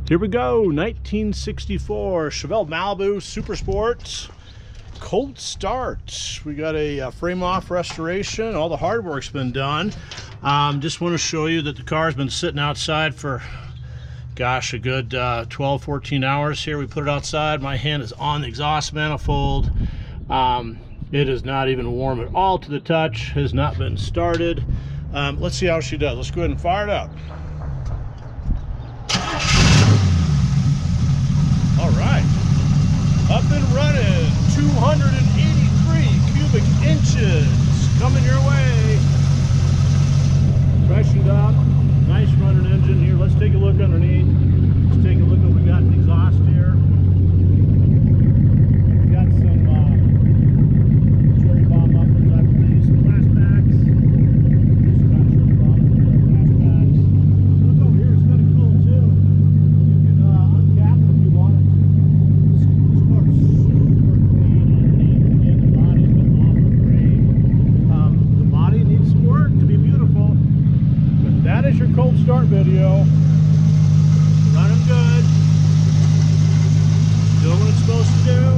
Here we go, 1964 Chevelle Malibu Super Sports, cold start. We got a frame off restoration. All the hard work's been done. Just want to show you that the car's been sitting outside for, gosh, a good 12, 14 hours here. We put it outside. My hand is on the exhaust manifold. It is not even warm at all to the touch. Has not been started. Let's see how she does. Let's go ahead and fire it up. All right, up and running, 283 cubic inches coming your way. Freshened up, nice running engine here. Let's take a look underneath. Let's take a look at what we got in the exhaust here. We got some cherry bomb bumpers, I believe, some glass packs. Just got cherry bombs with their glass packs. Look over here, it's kind of cool too. You can uncap it if you want it. That is your cold start video. Running good. Doing what it's supposed to do.